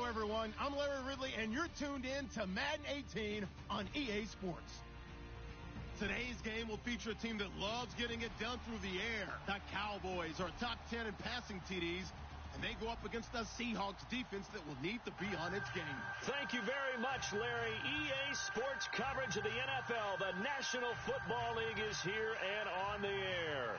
everyone. I'm Larry Ridley, and you're tuned in to Madden 18 on EA Sports. Today's game will feature a team that loves getting it done through the air. The Cowboys are top 10 in passing TDs, and they go up against the Seahawks defense that will need to be on its game. Thank you very much, Larry. EA Sports coverage of the NFL. The National Football League is here and on the air.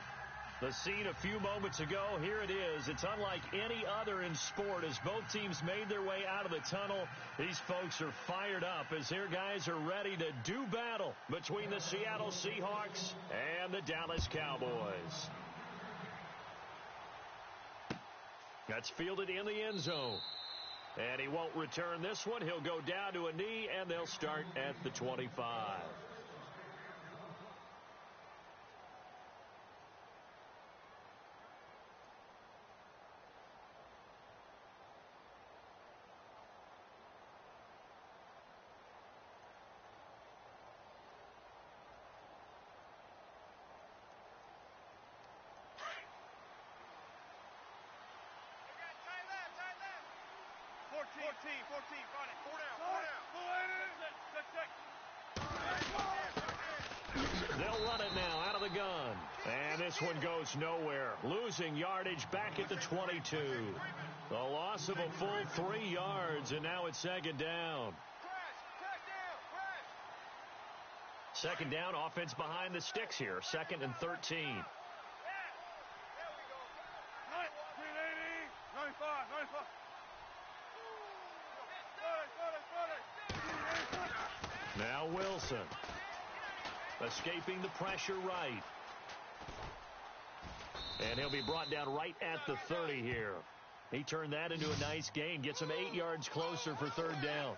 The scene a few moments ago, here it is. It's unlike any other in sport as both teams made their way out of the tunnel. These folks are fired up as their guys are ready to do battle between the Seattle Seahawks and the Dallas Cowboys. That's fielded in the end zone. And he won't return this one. He'll go down to a knee, and they'll start at the 25. They'll run it now out of the gun. And this one goes nowhere. Losing yardage back at the 22. The loss of a full 3 yards, and now it's second down. Second down, offense behind the sticks here. 2nd and 13. 95. Now Wilson. Escaping the pressure right. And he'll be brought down right at the 30 here. He turned that into a nice gain. Gets him 8 yards closer for third down.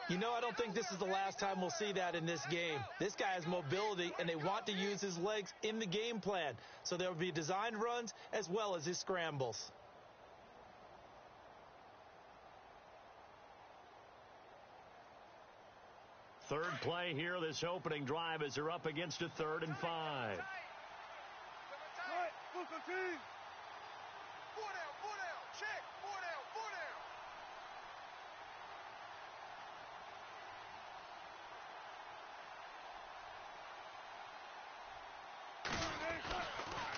You know, I don't think this is the last time we'll see that in this game. This guy has mobility, and they want to use his legs in the game plan. So there will be designed runs as well as his scrambles. Third play here, this opening drive, as they're up against a 3rd and 5.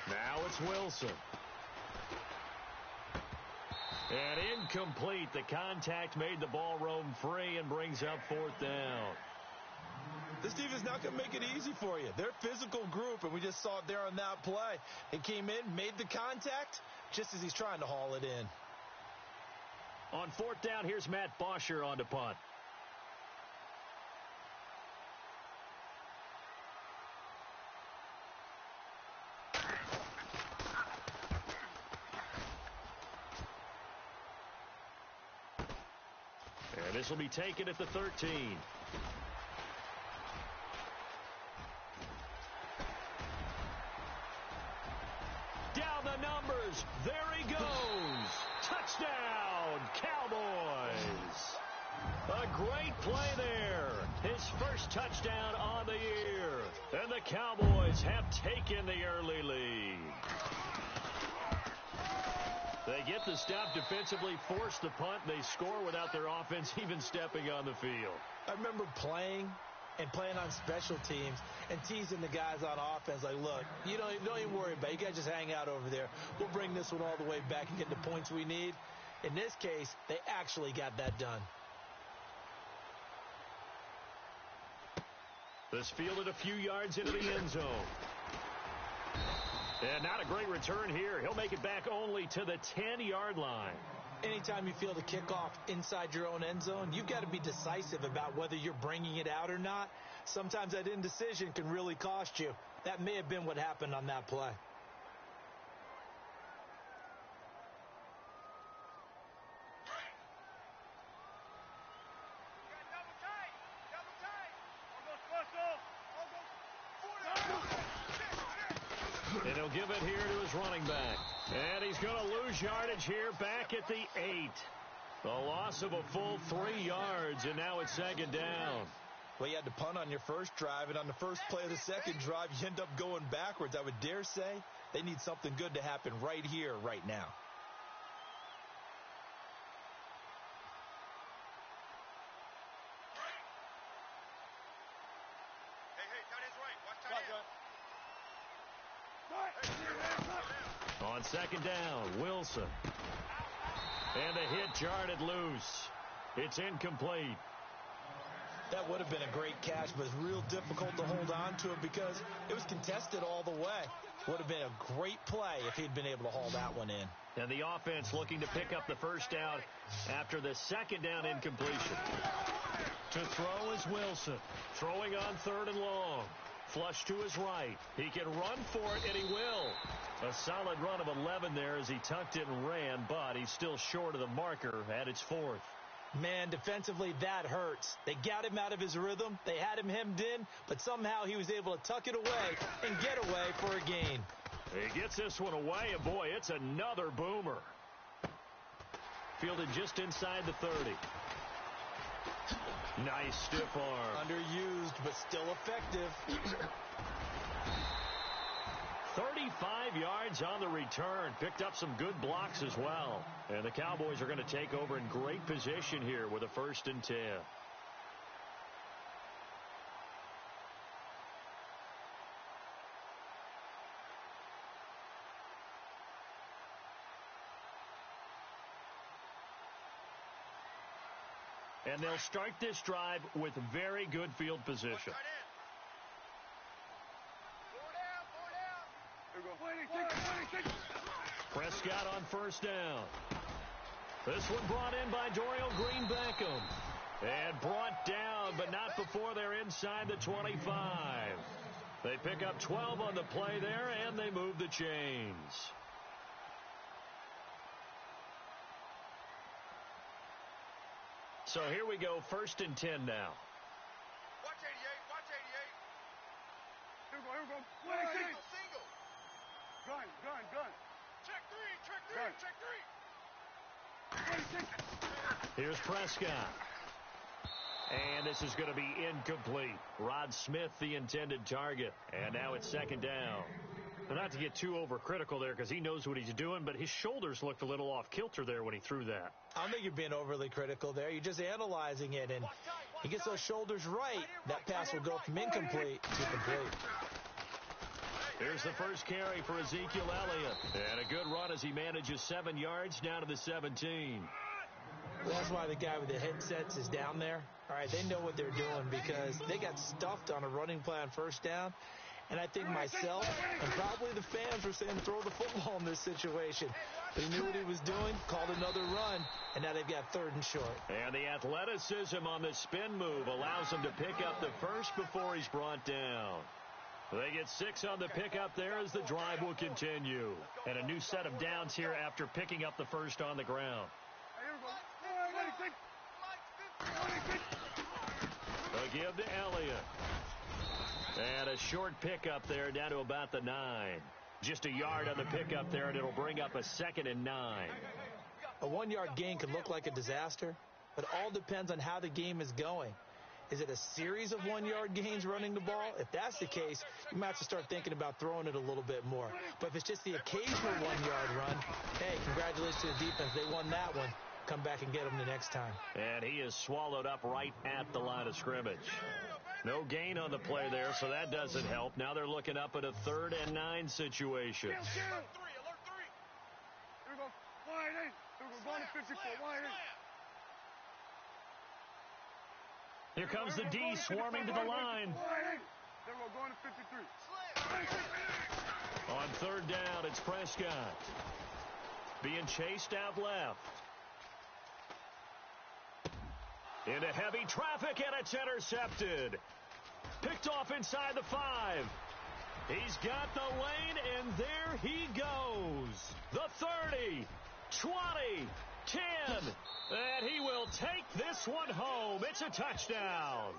Now it's Wilson. And incomplete. The contact made the ball roam free and brings up 4th down. This defense not going to make it easy for you. They're a physical group, and we just saw it there on that play. It came in, made the contact, just as he's trying to haul it in. On 4th down, here's Matt Bosher on to punt. And this will be taken at the 13. Down the numbers. There he goes. Touchdown, Cowboys. A great play there. His first touchdown on the year. And the Cowboys have taken the early lead. They get the stop defensively, force the punt, and they score without their offense even stepping on the field. I remember playing on special teams and teasing the guys on offense like, look, you don't even worry about it. You guys just hang out over there. We'll bring this one all the way back and get the points we need. In this case, they actually got that done. This fielded a few yards into the end zone. And not a great return here. He'll make it back only to the 10-yard line. Anytime you field a kickoff inside your own end zone, you've got to be decisive about whether you're bringing it out or not. Sometimes that indecision can really cost you. That may have been what happened on that play. And he'll give it here to his running back. And he's going to lose yardage here back at the 8. The loss of a full 3 yards, and now it's second down. Well, you had to punt on your first drive, and on the first play of the second drive, you end up going backwards. I would dare say they need something good to happen right here, right now. On second down, Wilson. And the hit jarred it loose. It's incomplete. That would have been a great catch, but it's real difficult to hold on to it because it was contested all the way. Would have been a great play if he'd been able to haul that one in. And the offense looking to pick up the first down after the second down incompletion. To throw is Wilson. Throwing on third and long. Flush to his right. He can run for it, and he will. A solid run of 11 there as he tucked it and ran, but he's still short of the marker at its fourth. Man, defensively, that hurts. They got him out of his rhythm. They had him hemmed in, but somehow he was able to tuck it away and get away for a gain. He gets this one away, and boy, it's another boomer. Fielded just inside the 30. Nice stiff arm. Underused, but still effective. 35 yards on the return. Picked up some good blocks as well. And the Cowboys are going to take over in great position here with a 1st and 10. And they'll start this drive with very good field position. Prescott on first down. This one brought in by Dorial Green-Beckham. And brought down, but not before they're inside the 25. They pick up 12 on the play there, and they move the chains. So here we go, 1st and 10 now. Watch 88, watch 88. Here we go. Single. Gun. Check three. Here's Prescott. And this is going to be incomplete. Rod Smith, the intended target. And now it's 2nd down. Not to get too overcritical there because he knows what he's doing, but his shoulders looked a little off kilter there when he threw that. I don't think you're being overly critical there. You're just analyzing it, and he gets those shoulders right. That pass will go from incomplete to complete. Here's the first carry for Ezekiel Elliott. And a good run as he manages 7 yards down to the 17. That's why the guy with the headsets is down there. All right, they know what they're doing because they got stuffed on a running play on 1st down. And I think myself and probably the fans were saying throw the football in this situation. But he knew what he was doing, called another run, and now they've got 3rd and short. And the athleticism on the spin move allows him to pick up the first before he's brought down. They get 6 on the pickup there as the drive will continue. And a new set of downs here after picking up the first on the ground. A give to Elliott. And a short pickup there down to about the 9. Just a yard on the pickup there, and it'll bring up a 2nd and 9. A 1-yard gain can look like a disaster, but it all depends on how the game is going. Is it a series of 1-yard gains running the ball? If that's the case, you might have to start thinking about throwing it a little bit more. But if it's just the occasional 1-yard run, hey, congratulations to the defense. They won that one. Come back and get them the next time. And he is swallowed up right at the line of scrimmage. No gain on the play there, so that doesn't help. Now they're looking up at a 3rd and 9 situation. Alert 3. Here we go. Wide in. Here we go. Going to 54. Wide in. Here comes the D swarming to the line. There we go. Going to 53. On 3rd down, it's Prescott. Being chased out left. Into heavy traffic, and it's intercepted. Picked off inside the 5. He's got the lane, and there he goes. The 30, 20, 10. And he will take this one home. It's a touchdown.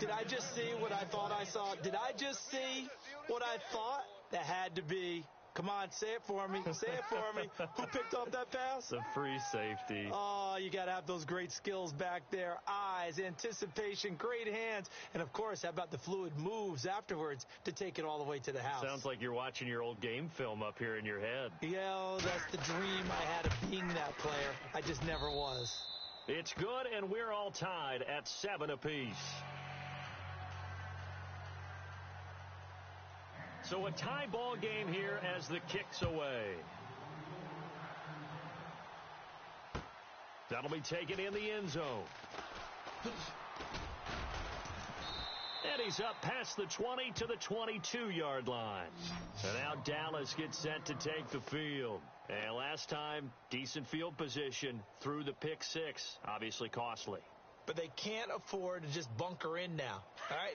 Did I just see what I thought I saw? Did I just see what I thought? That had to be. Come on, say it for me. Say it for me. Who picked off that pass? The free safety. Oh, you got to have those great skills back there. Eyes, anticipation, great hands. And, of course, how about the fluid moves afterwards to take it all the way to the house? Sounds like you're watching your old game film up here in your head. Yeah, that's the dream I had of being that player. I just never was. It's good, and we're all tied at 7 apiece. So a tie ball game here as the kick's away. That'll be taken in the end zone. And he's up past the 20 to the 22-yard line. And now Dallas gets set to take the field. And last time, decent field position through the pick six. Obviously costly. But they can't afford to just bunker in now. All right,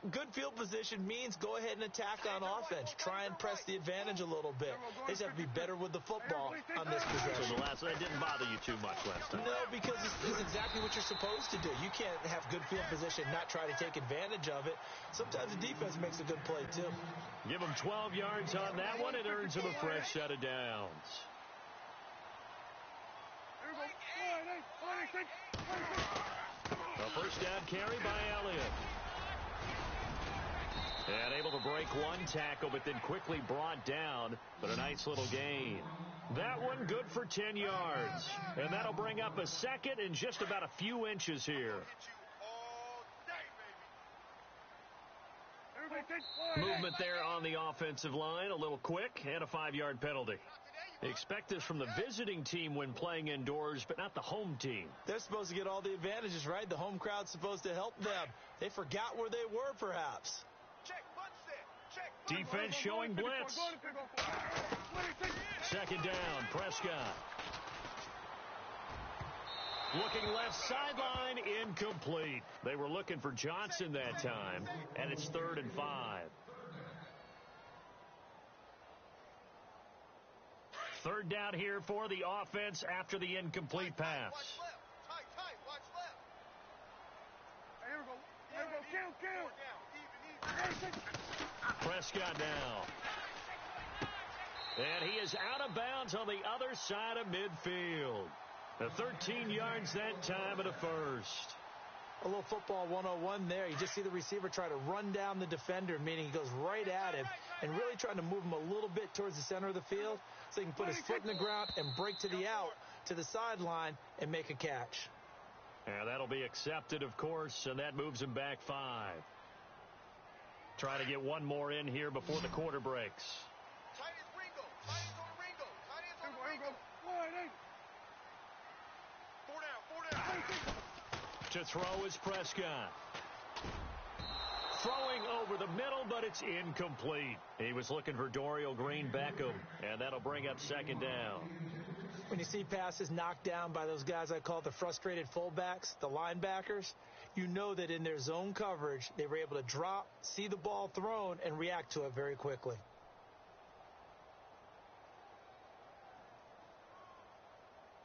good field position means go ahead and attack on offense. Try and press the advantage a little bit. They just have to be better with the football on this possession. So that didn't bother you too much last time. No, because it's exactly what you're supposed to do. You can't have good field position, not try to take advantage of it. Sometimes the defense makes a good play, too. Give him 12 yards on that one. It earns him a fresh set of downs. A first down carry by Elliott. And able to break one tackle, but then quickly brought down. But a nice little gain. That one good for 10 yards. And that'll bring up a second and just about a few inches here. Movement there on the offensive line. A little quick and a 5-yard penalty. Expect this from the visiting team when playing indoors, but not the home team. They're supposed to get all the advantages, right? The home crowd's supposed to help them. They forgot where they were, perhaps. Defense showing blitz. Second down, Prescott. Looking left sideline, incomplete. They were looking for Johnson that time, and it's 3rd and 5. Third down here for the offense after the incomplete pass. Watch left. Tight. Watch left. Here we go. Prescott now. And he is out of bounds on the other side of midfield. The 13 yards that time of the first. A little football 101 there. You just see the receiver try to run down the defender, meaning he goes right at him and really trying to move him a little bit towards the center of the field so he can put his foot in the ground and break to the out, to the sideline, and make a catch. And that'll be accepted, of course, and that moves him back 5. Try to get one more in here before the quarter breaks. Tight is Ringo. Tight is on Ringo. Tight is on Ringo. 4 down. To throw is Prescott. Throwing over the middle, but it's incomplete. He was looking for Dorial Green-Beckham, and that'll bring up second down. When you see passes knocked down by those guys I call the frustrated fullbacks, the linebackers, you know that in their zone coverage, they were able to drop, see the ball thrown, and react to it very quickly.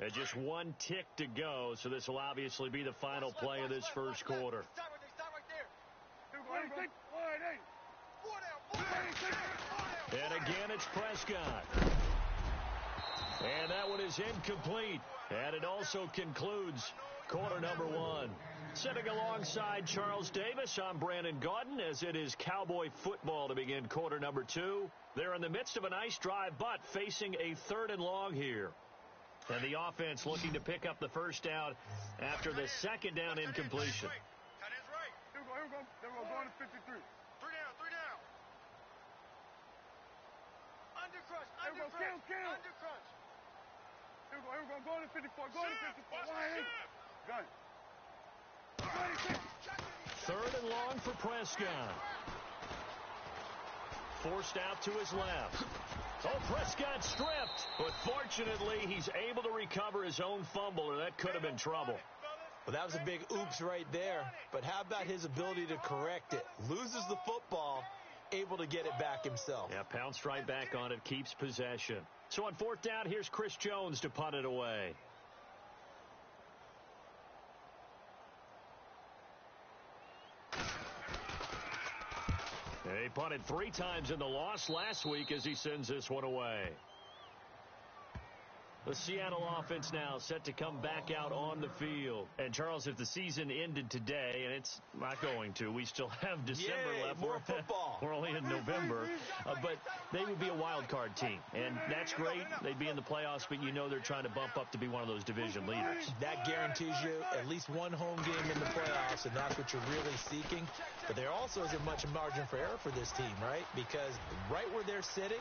And just one tick to go, so this will obviously be the final play of this first quarter. Stop right there. And again, it's Prescott. And that one is incomplete. And it also concludes quarter number 1. Sitting alongside Charles Davis, I'm Brandon Gaudin, as it is Cowboy football to begin quarter number 2. They're in the midst of a nice drive, but facing a 3rd and long here. And the offense looking to pick up the first down after the second down incompletion. Tight end's right. Here we go. Going to 53. 3 down. Under crunch. Under crunch. Here we go. Going to 54. Going to 54. Gun. 3rd and long for Prescott. Forced out to his left. Oh, Prescott stripped. But fortunately, he's able to recover his own fumble, or that could have been trouble. Well, that was a big oops right there. But how about his ability to correct it? Loses the football, able to get it back himself. Yeah, pounced right back on it, keeps possession. So on 4th down, here's Chris Jones to punt it away. He punted 3 times in the loss last week as he sends this one away. The Seattle offense now set to come back out on the field. And, Charles, if the season ended today, and it's not going to, we still have December left. More football. We're only in November. But they would be a wild card team. And that's great. They'd be in the playoffs, but you know they're trying to bump up to be one of those division leaders. That guarantees you at least one home game in the playoffs, and that's what you're really seeking. But there also isn't much margin for error for this team, right? Because right where they're sitting,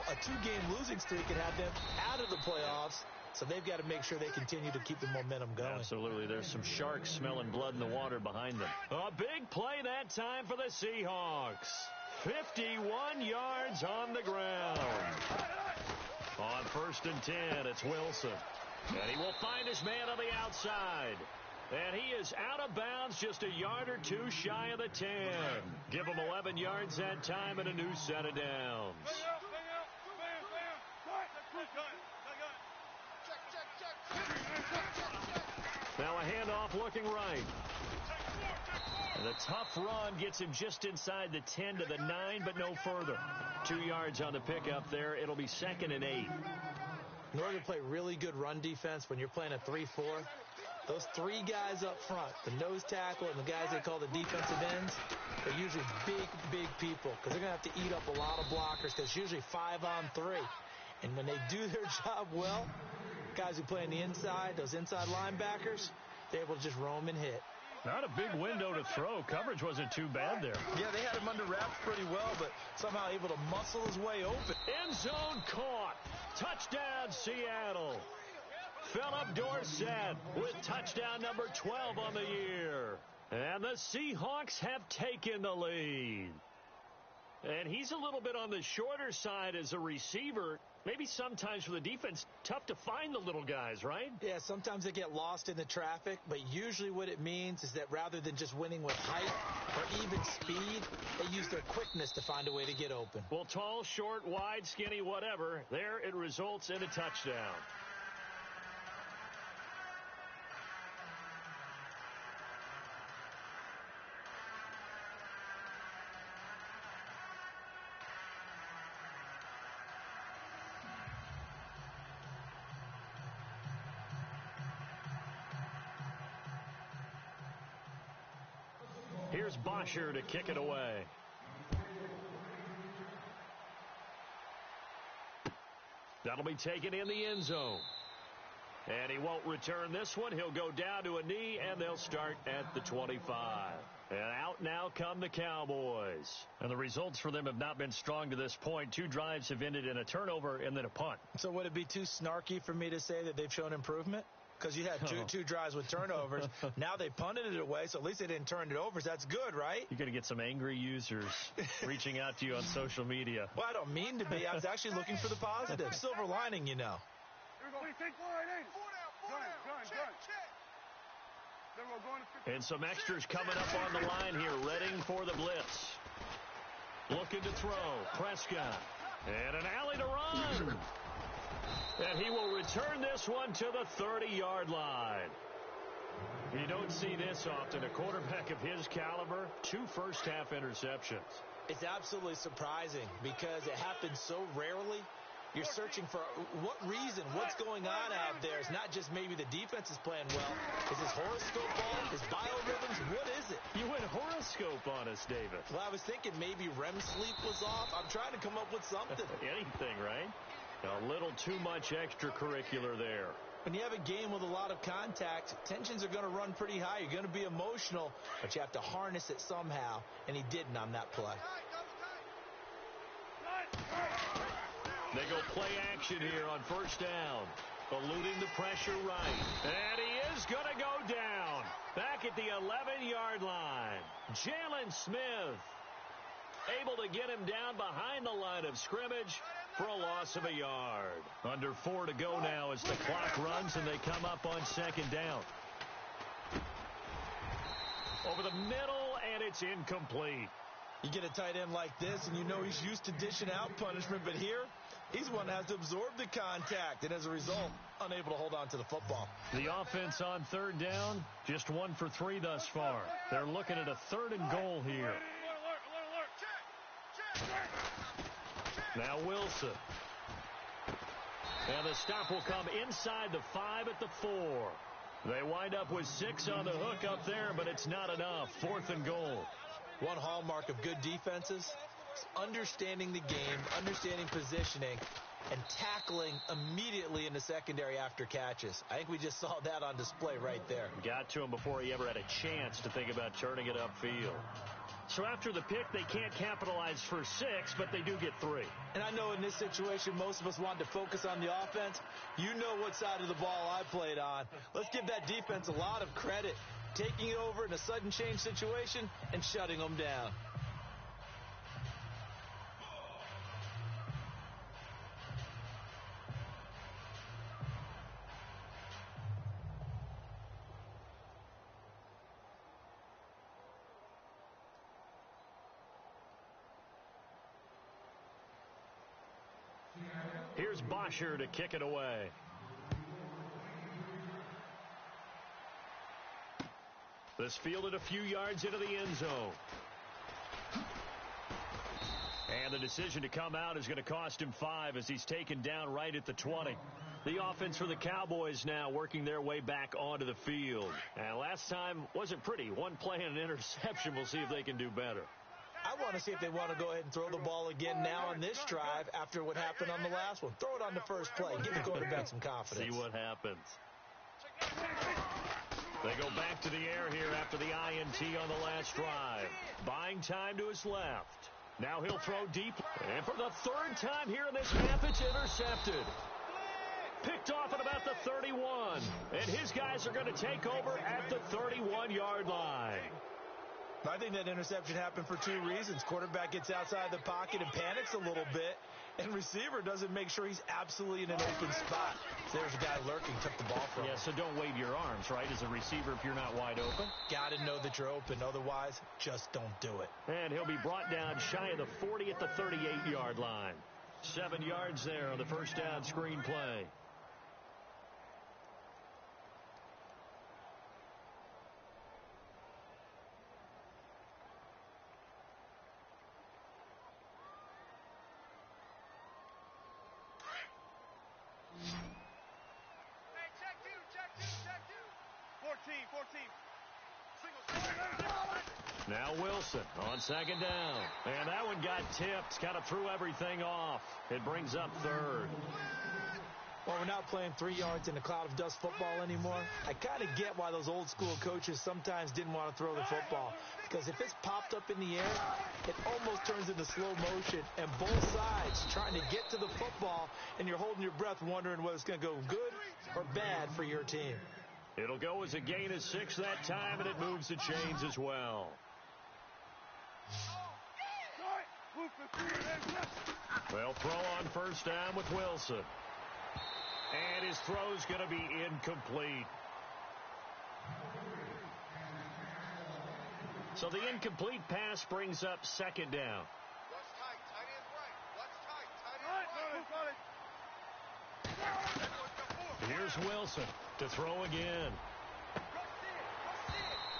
a two-game losing streak can have them out of the playoffs, so they've got to make sure they continue to keep the momentum going. Absolutely. There's some sharks smelling blood in the water behind them. A big play that time for the Seahawks. 51 yards on the ground. On 1st and 10, it's Wilson. And he will find his man on the outside. And he is out of bounds, just a yard or two shy of the 10. Give him 11 yards that time and a new set of downs. Now a handoff looking right. And the tough run gets him just inside the 10 to the 9, but no further. 2 yards on the pickup there. It'll be 2nd and 8. In order to play really good run defense when you're playing a 3-4, those three guys up front, the nose tackle and the guys they call the defensive ends, they're usually big people because they're going to have to eat up a lot of blockers because it's usually 5-on-3. And when they do their job well, guys who play on the inside, those inside linebackers, they're able to just roam and hit. Not a big window to throw. Coverage wasn't too bad there. Yeah, they had him under wraps pretty well, but somehow able to muscle his way open. End zone caught. Touchdown, Seattle. Philip Dorsett with touchdown number 12 on the year. And the Seahawks have taken the lead. And he's a little bit on the shorter side as a receiver. Maybe sometimes for the defense, tough to find the little guys, right? Yeah, sometimes they get lost in the traffic, but usually what it means is that rather than just winning with height or even speed, they use their quickness to find a way to get open. Well, tall, short, wide, skinny, whatever, there it results in a touchdown. Here's Bosher to kick it away. That'll be taken in the end zone. And he won't return this one. He'll go down to a knee, and they'll start at the 25. And out now come the Cowboys. And the results for them have not been strong to this point. 2 drives have ended in a turnover and then a punt. So would it be too snarky for me to say that they've shown improvement? Because you had two drives with turnovers. Now they punted it away, so at least they didn't turn it over. So that's good, right? You're going to get some angry users reaching out to you on social media. Well, I don't mean to be. I was actually looking for the positive. Silver lining, you know. And some extras coming up on the line here, ready for the blitz. Looking to throw. Prescott. And an alley to run. And he will return this one to the 30-yard line. You don't see this often. A quarterback of his caliber, 2 first-half interceptions. It's absolutely surprising because it happens so rarely. You're searching for what reason, what's going on out there. It's not just maybe the defense is playing well. Is his horoscope off? His biorhythms? What is it? You went horoscope on us, David. Well, I was thinking maybe REM sleep was off. I'm trying to come up with something. Anything, right? A little too much extracurricular there. When you have a game with a lot of contact, tensions are going to run pretty high. You're going to be emotional, but you have to harness it somehow, and he didn't on that play. They go play action here on first down. Eluding the pressure right. And he is going to go down. Back at the 11-yard line. Jalen Smith able to get him down behind the line of scrimmage for a loss of a yard. Under 4 to go now as the clock runs and they come up on second down. Over the middle, and it's incomplete. You get a tight end like this, and you know he's used to dishing out punishment, but here, he's one that has to absorb the contact, and as a result, unable to hold on to the football. The offense on third down, just 1 for 3 thus far. They're looking at a 3rd and goal here. Now Wilson. And the stop will come inside the 5 at the 4. They wind up with 6 on the hook up there, but it's not enough. 4th and goal. One hallmark of good defenses is understanding the game, understanding positioning, and tackling immediately in the secondary after catches. I think we just saw that on display right there. Got to him before he ever had a chance to think about turning it upfield. So after the pick, they can't capitalize for 6, but they do get 3. And I know in this situation, most of us wanted to focus on the offense. You know what side of the ball I played on. Let's give that defense a lot of credit, taking it over in a sudden change situation and shutting them down. Here's Bosher to kick it away. This fielded a few yards into the end zone. And the decision to come out is going to cost him 5 as he's taken down right at the 20. The offense for the Cowboys now working their way back onto the field. And last time wasn't pretty. One play and an interception. We'll see if they can do better. I want to see if they want to go ahead and throw the ball again now on this drive after what happened on the last one. Throw it on the first play. Give the quarterback some confidence. See what happens. They go back to the air here after the INT on the last drive. Buying time to his left. Now he'll throw deep. And for the 3rd time here in this half, it's intercepted. Picked off at about the 31. And his guys are going to take over at the 31-yard line. I think that interception happened for 2 reasons. Quarterback gets outside the pocket and panics a little bit, and receiver doesn't make sure he's absolutely in an open spot. So there's a guy lurking, took the ball from him. Yeah, so don't wave your arms, right, as a receiver if you're not wide open. Got to know that you're open. Otherwise, just don't do it. And he'll be brought down shy of the 40 at the 38-yard line. 7 yards there on the first down screen play. Now Wilson on 2nd down. And that one got tipped. Kind of threw everything off. It brings up 3rd. Well, we're not playing 3 yards in a cloud of dust football anymore. I kind of get why those old school coaches sometimes didn't want to throw the football. Because if it's popped up in the air, it almost turns into slow motion. And both sides trying to get to the football, and you're holding your breath wondering whether it's going to go good or bad for your team. It'll go as a gain of 6 that time, and it moves the chains as well. They'll throw on first down with Wilson. And his throw's going to be incomplete. So the incomplete pass brings up 2nd down. Here's Wilson to throw again.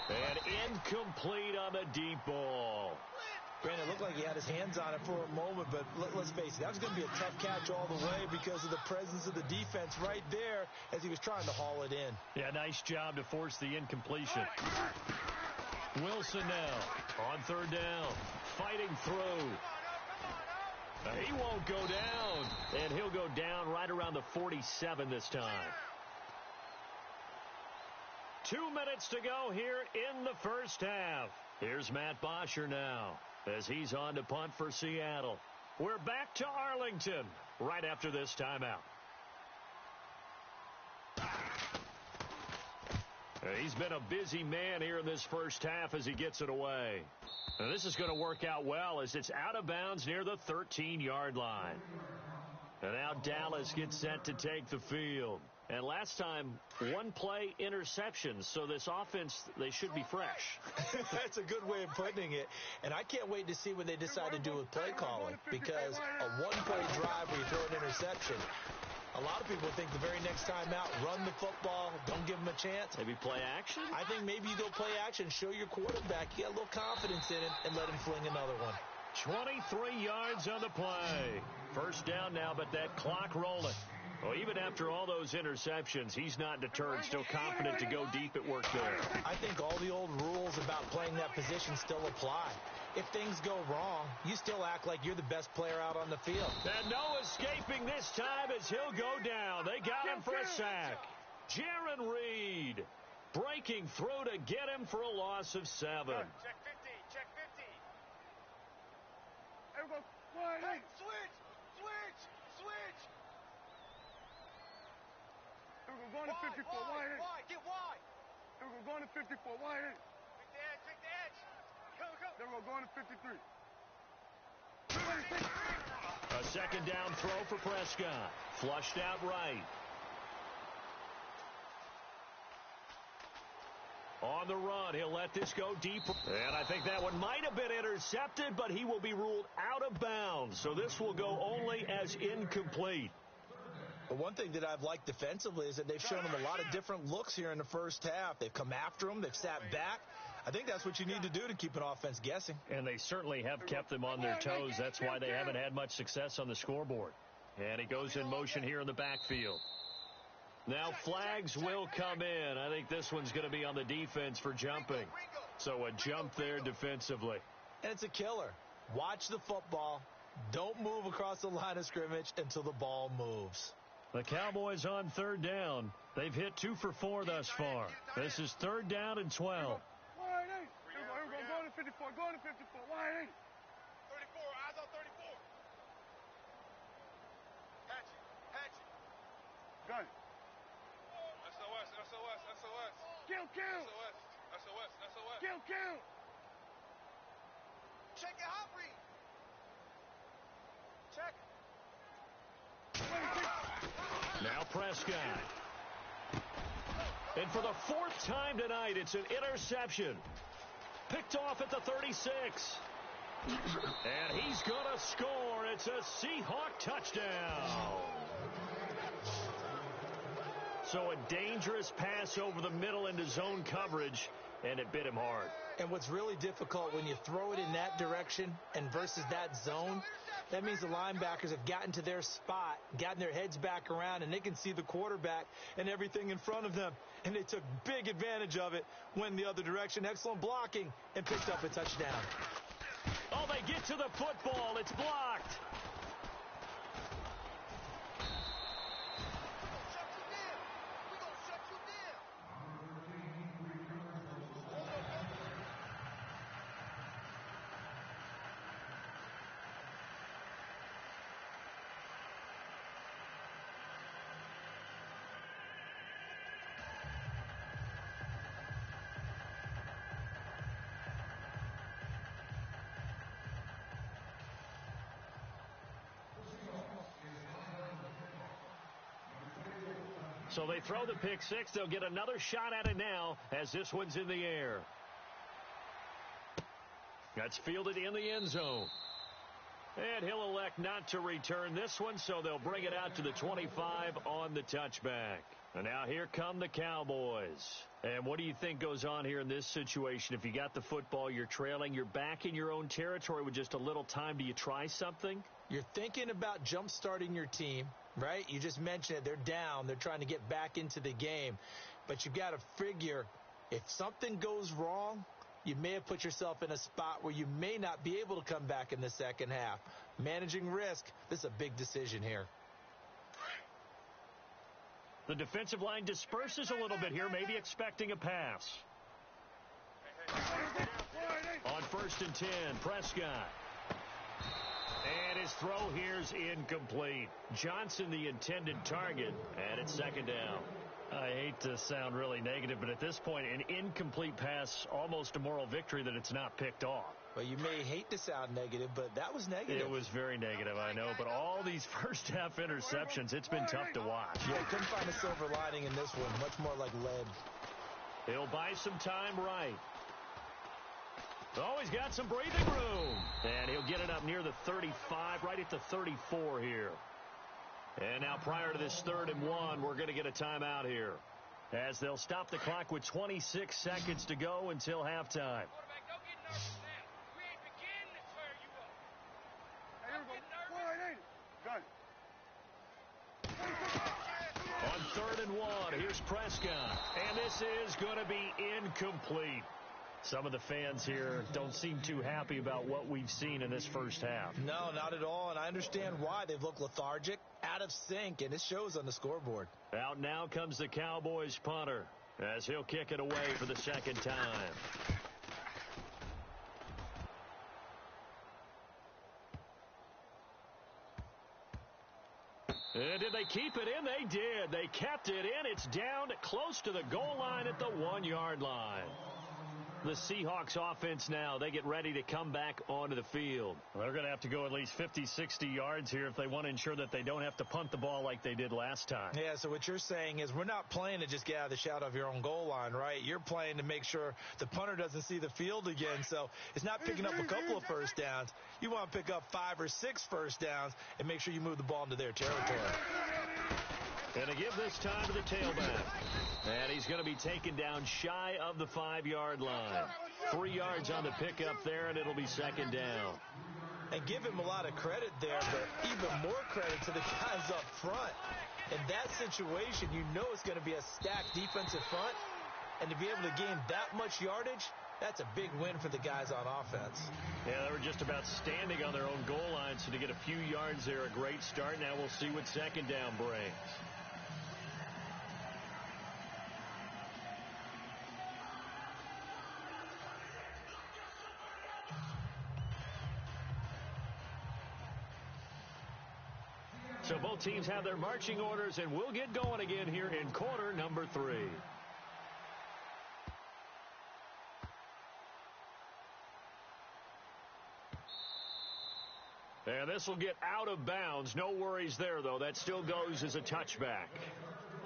And incomplete on the deep ball. Brandon, it looked like he had his hands on it for a moment, but let's face it, that was going to be a tough catch all the way because of the presence of the defense right there as he was trying to haul it in. Yeah, nice job to force the incompletion. Wilson now on 3rd down, fighting through. He won't go down, and he'll go down right around the 47 this time. 2 minutes to go here in the first half. Here's Matt Bosher now as he's on to punt for Seattle. We're back to Arlington right after this timeout. He's been a busy man here in this first half as he gets it away. And this is going to work out well as it's out of bounds near the 13-yard line. And now Dallas gets set to take the field. And last time, 1 play interceptions, so this offense, they should be fresh. That's a good way of putting it. And I can't wait to see what they decide to do with play calling, because a 1-play drive where you throw an interception, a lot of people think the very next time out, run the football, don't give them a chance. Maybe play action? I think maybe you go play action, show your quarterback you got a little confidence in it, and let him fling another one. 23 yards on the play. First down now, but that clock rolling. Well, even after all those interceptions, he's not deterred, still confident to go deep at work there. I think all the old rules about playing that position still apply. If things go wrong, you still act like you're the best player out on the field. And no escaping this time as he'll go down. They got him for a sack. Jaron Reed breaking through to get him for a loss of 7. Check 50. Check 50. Everyone, hey, switch. Everyone, going to 54. Wide. Get wide. Everyone, going to 54. Wide. Pick the edge. Go. Everyone, going to 53. A second down throw for Prescott. Flushed out right. On the run, he'll let this go deep. And I think that one might have been intercepted, but he will be ruled out of bounds. So this will go only as incomplete. But one thing that I've liked defensively is that they've shown him a lot of different looks here in the first half. They've come after him. They've sat back. I think that's what you need to do to keep an offense guessing. And they certainly have kept them on their toes. That's why they haven't had much success on the scoreboard. And he goes in motion here in the backfield. Now flags will come in. I think this one's going to be on the defense for jumping. So a jump there defensively. And it's a killer. Watch the football. Don't move across the line of scrimmage until the ball moves. The Cowboys on third down. They've hit 2 for 4 thus far. This is 3rd down and 12. Wide 8. Everyone, going to 54. Going to 54. Wide 8. 34. Eyes on 34. Hatch it. Gun. SOS. Kill. SOS. Kill. Check it, Humphrey. Check. Now Prescott. And for the 4th time tonight, it's an interception. Picked off at the 36. And he's going to score. It's a Seahawk touchdown. So a dangerous pass over the middle into zone coverage, and it bit him hard. And what's really difficult when you throw it in that direction and versus that zone, that means the linebackers have gotten to their spot, gotten their heads back around, and they can see the quarterback and everything in front of them. And they took big advantage of it, went the other direction. Excellent blocking, and picked up a touchdown. Oh, they get to the football. It's blocked. So they throw the pick 6. They'll get another shot at it now as this one's in the air. That's fielded in the end zone. And he'll elect not to return this one, so they'll bring it out to the 25 on the touchback. And now here come the Cowboys. And what do you think goes on here in this situation? If you got the football, you're trailing, you're back in your own territory with just a little time. Do you try something? You're thinking about jump-starting your team, right? You just mentioned it. They're down. They're trying to get back into the game. But you've got to figure if something goes wrong, you may have put yourself in a spot where you may not be able to come back in the second half. Managing risk, this is a big decision here. The defensive line disperses a little bit here, maybe expecting a pass. On 1st and 10, Prescott. And his throw here's incomplete. Johnson, the intended target, and it's 2nd down. I hate to sound really negative, but at this point, an incomplete pass, almost a moral victory that it's not picked off. Well, you may hate to sound negative, but that was negative. It was very negative, I know, but all these first-half interceptions, it's been tough to watch. Yeah, couldn't find a silver lining in this one. Much more like lead. He'll buy some time right. Oh, he's got some breathing room. And he'll get it up near the 35, right at the 34 here. And now prior to this 3rd and 1, we're going to get a timeout here, as they'll stop the clock with 26 seconds to go until halftime. and 1. Here's Prescott. And this is going to be incomplete. Some of the fans here don't seem too happy about what we've seen in this first half. No, not at all, and I understand why. They've looked lethargic, out of sync, and it shows on the scoreboard. Out now comes the Cowboys punter as he'll kick it away for the second time. And did they keep it in? They did. They kept it in. It's down close to the goal line at the 1-yard line. The Seahawks offense now, they get ready to come back onto the field. Well, they're going to have to go at least 50, 60 yards here if they want to ensure that they don't have to punt the ball like they did last time. Yeah, so what you're saying is we're not playing to just get out of the shadow of your own goal line, right? You're playing to make sure the punter doesn't see the field again. So it's not picking up a couple of first downs. You want to pick up 5 or 6 first downs and make sure you move the ball into their territory. Going to give this time to the tailback. And he's going to be taken down shy of the 5-yard line. 3 yards on the pickup there, and it'll be second down. And give him a lot of credit there, but even more credit to the guys up front. In that situation, you know it's going to be a stacked defensive front. And to be able to gain that much yardage, that's a big win for the guys on offense. Yeah, they were just about standing on their own goal line, so to get a few yards there, a great start. Now we'll see what second down brings. So both teams have their marching orders, and we'll get going again here in quarter number 3. And this will get out of bounds. No worries there, though. That still goes as a touchback.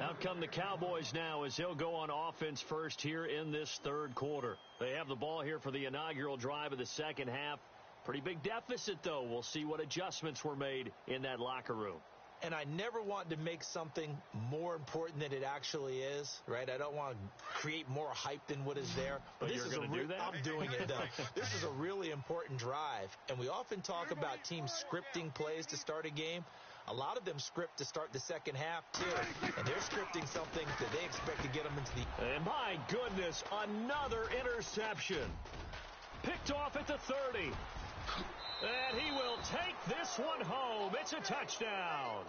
Out come the Cowboys now as they'll go on offense first here in this third quarter. They have the ball here for the inaugural drive of the second half. Pretty big deficit, though. We'll see what adjustments were made in that locker room. And I never want to make something more important than it actually is, right? I don't want to create more hype than what is there. But you're going to do that? I'm doing it, though. This is a really important drive. And we often talk about teams scripting plays to start a game. A lot of them script to start the second half, too. And they're scripting something that they expect to get them into the... And my goodness, another interception. Picked off at the 30. And he will take this one home. It's a touchdown.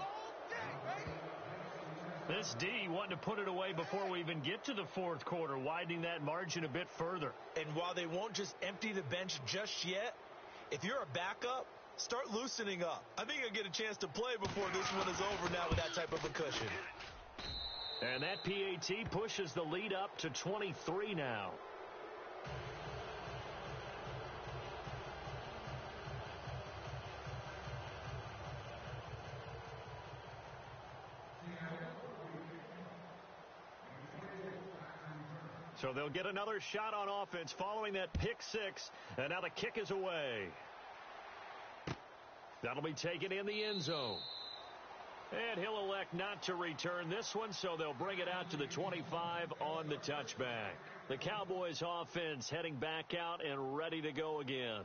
This D wanting to put it away before we even get to the fourth quarter, widening that margin a bit further. And while they won't just empty the bench just yet, if you're a backup, start loosening up. I think you'll get a chance to play before this one is over now with that type of a cushion. And that PAT pushes the lead up to 23 now. So they'll get another shot on offense following that pick 6. And now the kick is away. That'll be taken in the end zone. And he'll elect not to return this one, so they'll bring it out to the 25 on the touchback. The Cowboys offense heading back out and ready to go again.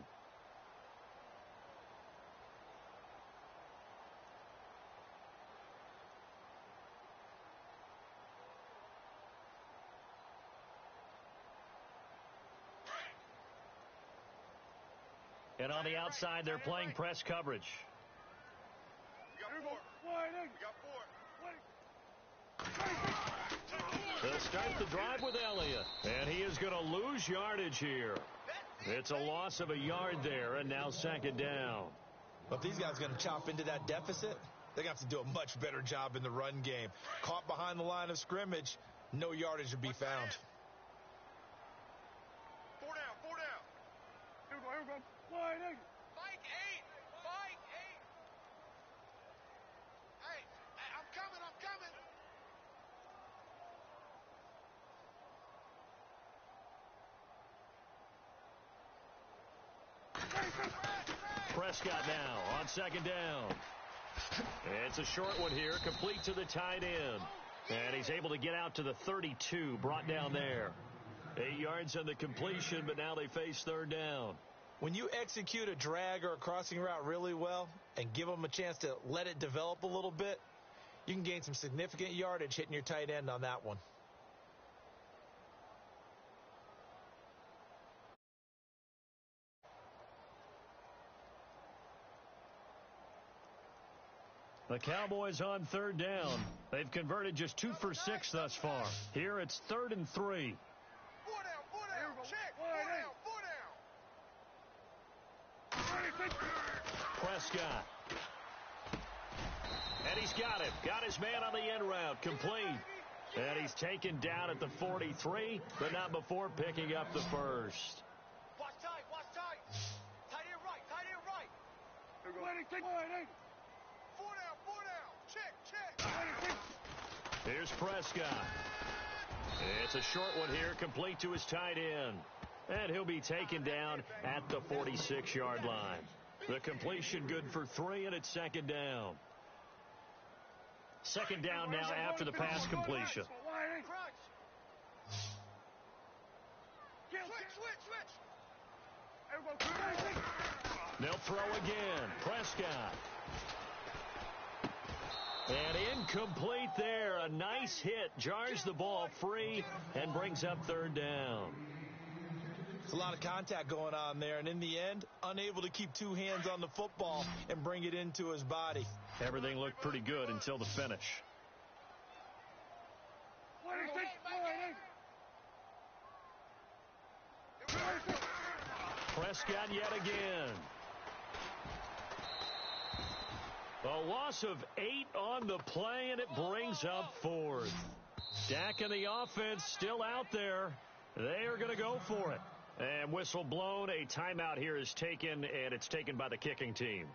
And on the outside, they're playing press coverage. They'll start the drive with Elliott. And he is going to lose yardage here. It's a loss of a yard there, and now second down. But if these guys are going to chop into that deficit, they're going to have to do a much better job in the run game. Caught behind the line of scrimmage, no yardage to be found. 4 down, 4 down. Here we go. Wide eight. Mike 8. Mike 8. Hey, I'm coming. Prescott now on second down. It's a short one here, complete to the tight end. And he's able to get out to the 32, brought down there. 8 yards on the completion, but now they face third down. When you execute a drag or a crossing route really well and give them a chance to let it develop a little bit, You can gain some significant yardage hitting your tight end on that one. The Cowboys on third down. They've converted just 2 for 6 thus far. Here it's 3rd and 3. 4 down, check, 4 down. Prescott. And he's got it. Got his man on the end route. Complete. And he's taken down at the 43, but not before picking up the first. Watch tight. Tight end right. 4 down. Check. Here's Prescott. It's a short one here, complete to his tight end. And he'll be taken down at the 46-yard line. The completion good for 3, and it's 2nd down. 2nd down now after the pass completion. They'll throw again. Prescott. And incomplete there. A nice hit. Jars the ball free and brings up 3rd down. There's a lot of contact going on there, and in the end, unable to keep 2 hands on the football and bring it into his body. Everything looked pretty good until the finish. Prescott yet again. A loss of 8 on the play, and it brings up 4th. Dak and the offense still out there. They are going to go for it. And whistle blown. A timeout here is taken, and it's taken by the kicking team.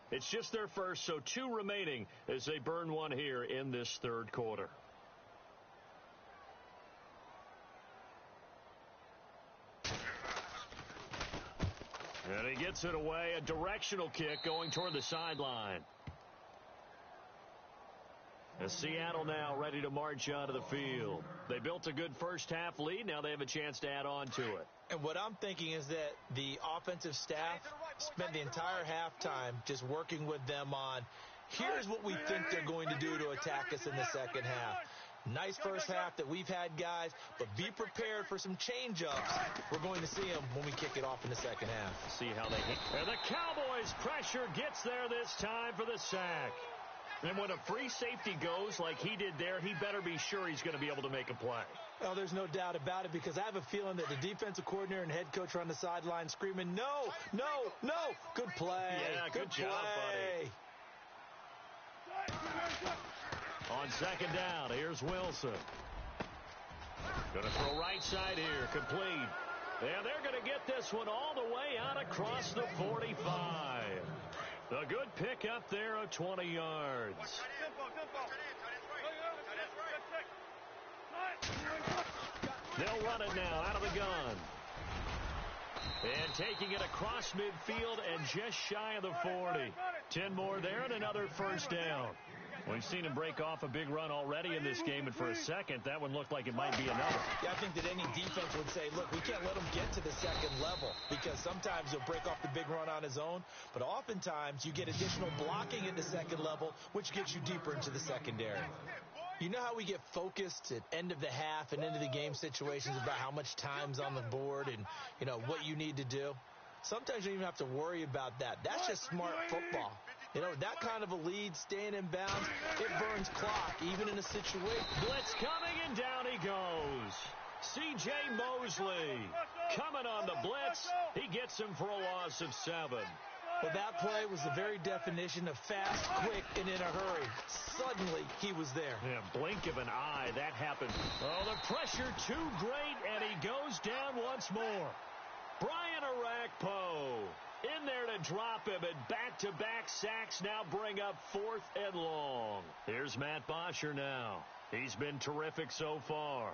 It's just their first, so 2 remaining as they burn one here in this 3rd quarter. And he gets it away. A directional kick going toward the sideline. As Seattle now ready to march onto the field. They built a good first half lead. Now they have a chance to add on to it. And what I'm thinking is that the offensive staff spent the entire halftime just working with them on, here's what we think they're going to do to attack us in the second half. Nice first half that we've had, guys, but be prepared for some change-ups. We're going to see them when we kick it off in the second half. See how they hit. And the Cowboys' pressure gets there this time for the sack. And when a free safety goes like he did there, he better be sure he's going to be able to make a play. Well, there's no doubt about it, because I have a feeling that the defensive coordinator and head coach are on the sideline screaming, no. Good play. Yeah, good job, buddy. On 2nd down, here's Wilson. Going to throw right side here, complete. And they're going to get this one all the way out across the 45. A good pick up there of 20 yards. They'll run it now out of the gun. And taking it across midfield and just shy of the 40. 10 more there and another first down. We've seen him break off a big run already in this game, and for a second, that one looked like it might be another. Yeah, I think that any defense would say, look, we can't let him get to the second level, because sometimes he'll break off the big run on his own, but oftentimes you get additional blocking at the second level, which gets you deeper into the secondary. You know how we get focused at end of the half and into the game situations about how much time's on the board and, what you need to do? Sometimes you don't even have to worry about that. That's just smart football. That kind of a lead, staying in bounds, it burns clock, even in a situation. Blitz coming, and down he goes. C.J. Mosley coming on the blitz. He gets him for a loss of 7. Well, that play was the very definition of fast, quick, and in a hurry. Suddenly, he was there. Yeah, blink of an eye, that happened. Oh, the pressure too great, and he goes down once more. Brian Arakpo in there to drop him, and back-to-back sacks now bring up 4th and long. Here's Matt Bosher now. He's been terrific so far.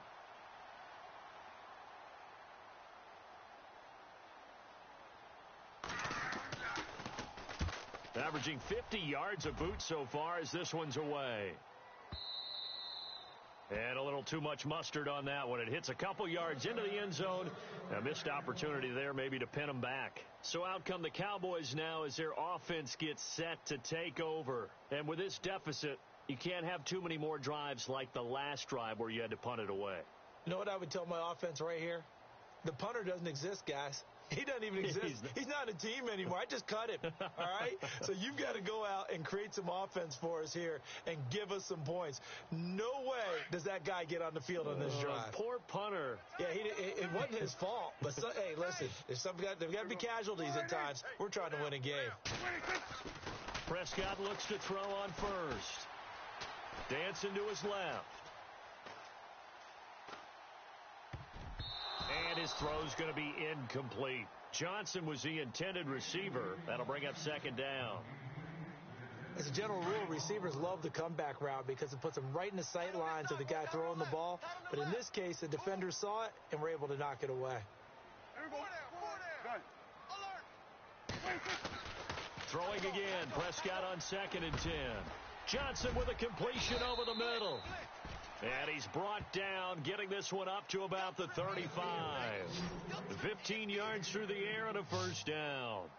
Averaging 50 yards a boot so far as this one's away. And a little too much mustard on that one. It hits a couple yards into the end zone. A missed opportunity there maybe to pin them back. So out come the Cowboys now as their offense gets set to take over. And with this deficit, You can't have too many more drives like the last drive where you had to punt it away. You know what I would tell my offense right here? The punter doesn't exist, guys. He doesn't even exist. He's not a team anymore. I just cut him, all right? So you've got to go out and create some offense for us here and give us some points. No way does that guy get on the field on this drive. Poor punter. Yeah, it wasn't his fault. But, hey, listen, there's got to be casualties at times. We're trying to win a game. Prescott looks to throw on first. Dancing to his left. And his throw's going to be incomplete. Johnson was the intended receiver. That'll bring up second down. As a general rule, receivers love the comeback route because it puts them right in the sight lines of the guy throwing the ball. But in this case, the defender saw it and were able to knock it away. Throwing again. Prescott on 2nd and 10. Johnson with a completion over the middle. And he's brought down, getting this one up to about the 35. 15 yards through the air and a first down.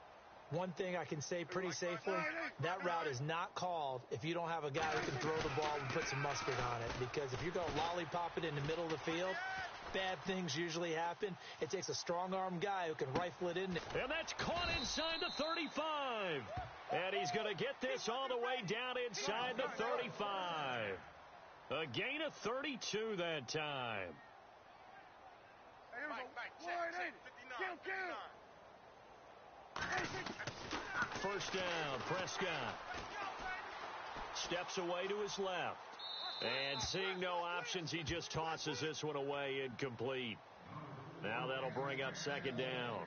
One thing I can say pretty safely, that route is not called if you don't have a guy who can throw the ball and put some mustard on it. Because if you're going to lollipop it in the middle of the field, bad things usually happen. It takes a strong-arm guy who can rifle it in. And that's caught inside the 35. And he's going to get this all the way down inside the 35. A gain of 32 that time. First down, Prescott. Steps away to his left. And seeing no options, he just tosses this one away incomplete. Now that'll bring up second down.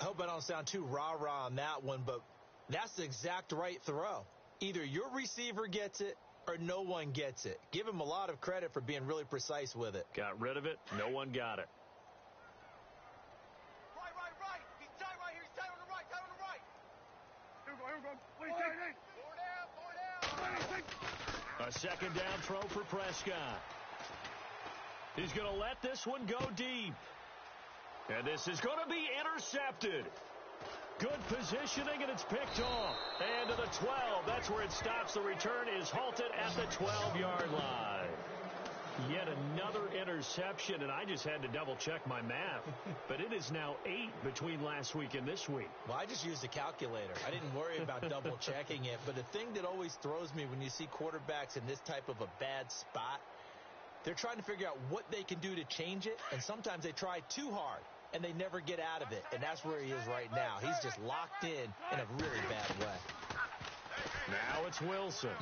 I hope I don't sound too rah-rah on that one, but that's the exact right throw. Either your receiver gets it or no one gets it. Give him a lot of credit for being really precise with it. Got rid of it. No one got it. Right. He's tight right here. He's tight on the right. Tight on the right. Here we go. Wait, A second down throw for Prescott. He's going to let this one go deep. And this is going to be intercepted. Good positioning, and it's picked off. And to the 12. That's where it stops. The return is halted at the 12-yard line. Yet another interception, and I just had to double-check my math. But it is now 8 between last week and this week. Well, I just used a calculator. I didn't worry about double-checking it. But the thing that always throws me when you see quarterbacks in this type of a bad spot, they're trying to figure out what they can do to change it, and sometimes they try too hard, and they never get out of it. And that's where he is right now. He's just locked in a really bad way. Now it's Wilson,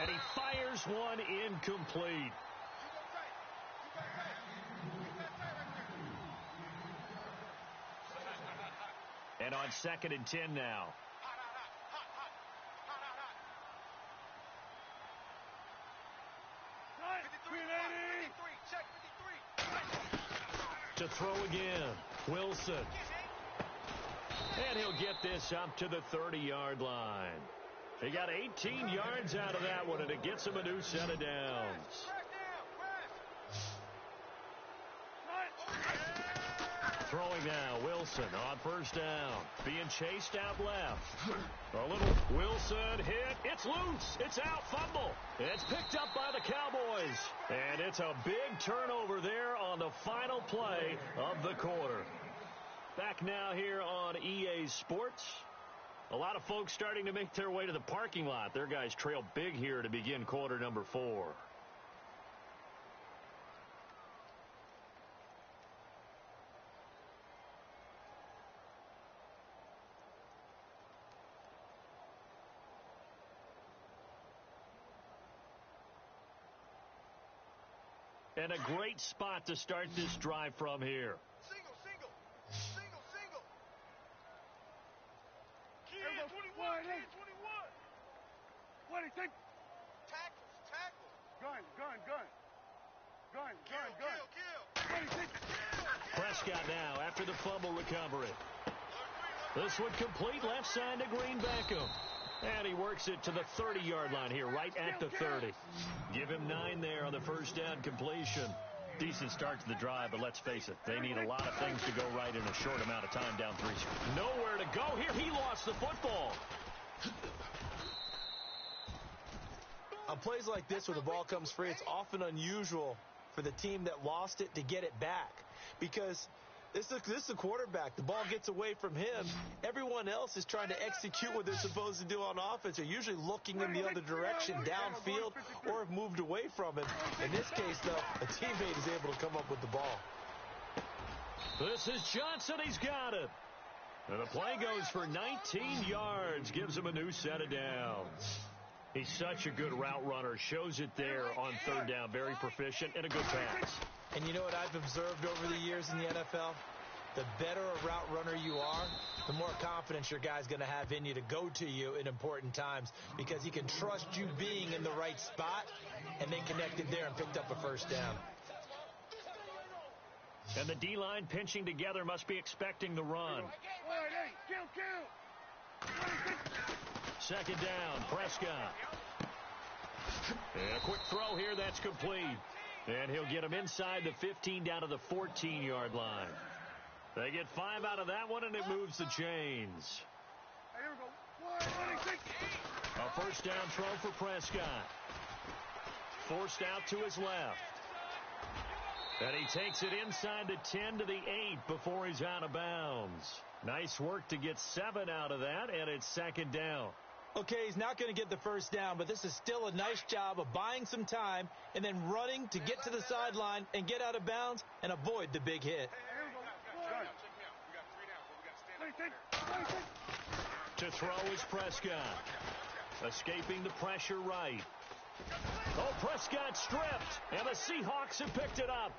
and he fires one incomplete. And on 2nd and 10 now. To throw again, Wilson. And he'll get this up to the 30-yard line. He got 18 yards out of that one, and it gets him a new set of downs. Throwing now, Wilson on first down. Being chased out left. A little Wilson hit. It's loose. It's out. Fumble. It's picked up by the Cowboys. And it's a big turnover there on the final play of the quarter. Back now here on EA Sports. A lot of folks starting to make their way to the parking lot. Their guys trail big here to begin quarter number 4. And a great spot to start this drive from here. Single. Kid, 21. What do you think? Tackle. Gun. Kill. Prescott now after the fumble recovery. This one complete left side to Green Beckham. And he works it to the 30-yard line here, right at the 30. Give him 9 there on the first down completion. Decent start to the drive, but let's face it, they need a lot of things to go right in a short amount of time down 3. Nowhere to go here. He lost the football. On plays like this where the ball comes free, it's often unusual for the team that lost it to get it back because this is the quarterback. The ball gets away from him. Everyone else is trying to execute what they're supposed to do on offense. They're usually looking in the other direction, downfield, or have moved away from it. In this case, though, a teammate is able to come up with the ball. This is Johnson. He's got it. And the play goes for 19 yards. Gives him a new set of downs. He's such a good route runner. Shows it there on third down. Very proficient and a good pass. And you know what I've observed over the years in the NFL? The better a route runner you are, the more confidence your guy's going to have in you to go to you in important times because he can trust you being in the right spot, and they connected there and picked up a first down. And the D-line pinching together must be expecting the run. Second down, Prescott. And a quick throw here, that's complete. And he'll get him inside the 15 down to the 14-yard line. They get 5 out of that one, and it moves the chains. A first down throw for Prescott. Forced out to his left. And he takes it inside the 10 to the 8 before he's out of bounds. Nice work to get 7 out of that, and it's second down. Okay, he's not going to get the first down, but this is still a nice job of buying some time and then running to get to the sideline and get out of bounds and avoid the big hit. To throw is Prescott. Escaping the pressure right. Oh, Prescott stripped, and the Seahawks have picked it up.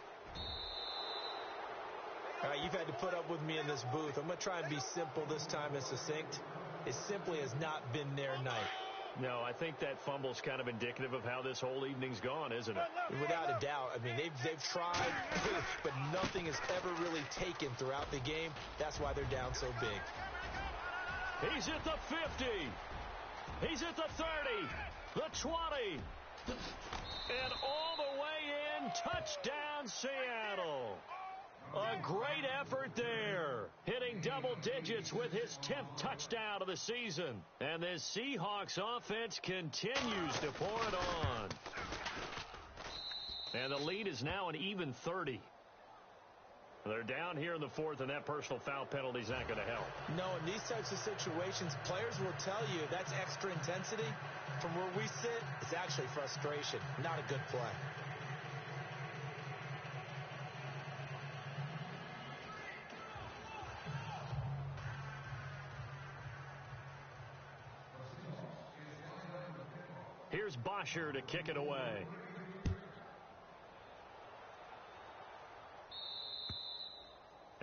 All right, you've had to put up with me in this booth. I'm going to try and be simple this time and succinct. It simply has not been their night. No, I think that fumble's kind of indicative of how this whole evening's gone, isn't it? Without a doubt. I mean, they've tried, but nothing has ever really taken throughout the game. That's why they're down so big. He's at the 50. He's at the 30. The 20. And all the way in, touchdown Seattle. A great effort there, hitting double digits with his 10th touchdown of the season. And this Seahawks offense continues to pour it on. And the lead is now an even 30. They're down here in the fourth, and that personal foul penalty is not going to help. No, in these types of situations, players will tell you that's extra intensity. From where we sit, it's actually frustration, not a good play. Here's Bosher to kick it away.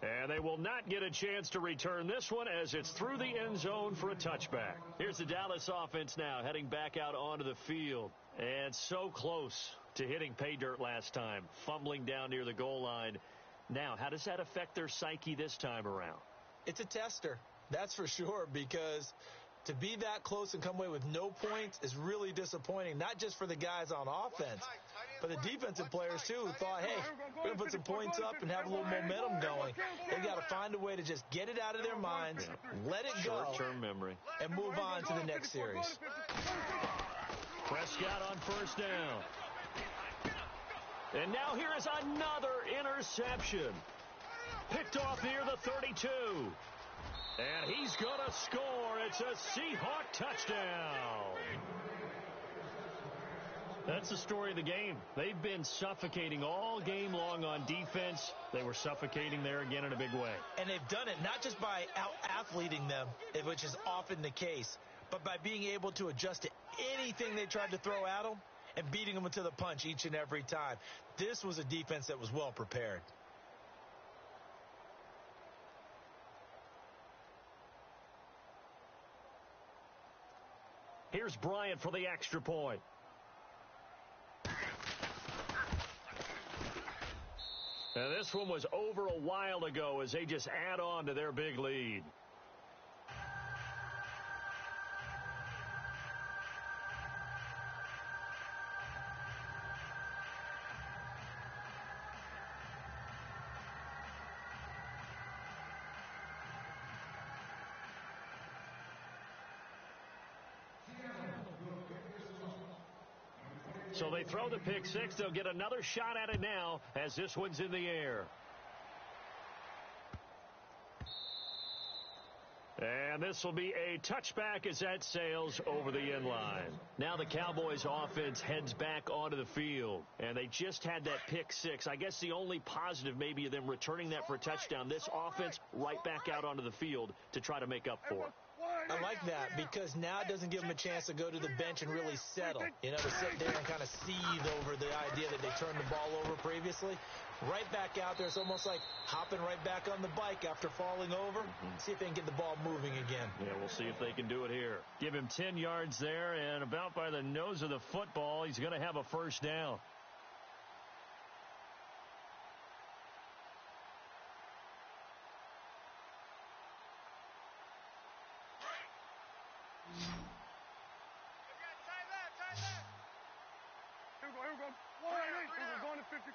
And they will not get a chance to return this one as it's through the end zone for a touchback. Here's the Dallas offense now heading back out onto the field. And so close to hitting pay dirt last time, fumbling down near the goal line. Now, how does that affect their psyche this time around? It's a tester, that's for sure, because to be that close and come away with no points is really disappointing, not just for the guys on offense, but the defensive players, too, who thought, hey, we're going to put some points up and have a little momentum going. They've got to find a way to just get it out of their minds, let it go, short-term memory, and move on to the next series. Prescott on first down. And now here is another interception. Picked off near the 32. And he's going to score. It's a Seahawk touchdown. That's the story of the game. They've been suffocating all game long on defense. They were suffocating there again in a big way. And they've done it not just by out-athleting them, which is often the case, but by being able to adjust to anything they tried to throw at them and beating them to the punch each and every time. This was a defense that was well prepared. Here's Bryant for the extra point. Now this one was over a while ago as they just add on to their big lead. So they throw the pick six. They'll get another shot at it now as this one's in the air. And this will be a touchback as that sails over the end line. Now the Cowboys offense heads back onto the field. And they just had that pick six. I guess the only positive maybe of them returning that for a touchdown. This offense right back out onto the field to try to make up for it. I like that because now it doesn't give them a chance to go to the bench and really settle. You know, to sit there and kind of seethe over the idea that they turned the ball over previously. Right back out there. It's almost like hopping right back on the bike after falling over. See if they can get the ball moving again. Yeah, we'll see if they can do it here. Give him 10 yards there, and about by the nose of the football, he's going to have a first down. Here we go. Wide eight. Here we go. Going to 54.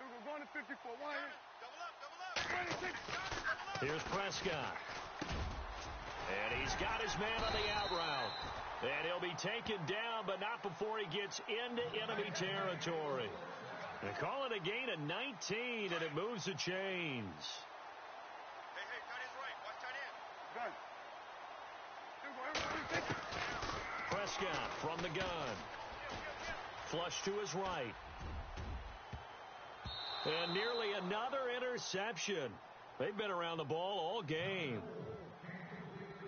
Here we go. Going to 54. Wide eight. Double up. Here's Prescott. And he's got his man on the out route. And he'll be taken down, but not before he gets into enemy territory. They call it a gain of 19, and it moves the chains. Hey, tight end's right. Watch tight end. Gun. Here we go. Prescott from the gun. Flush to his right. And nearly another interception. They've been around the ball all game.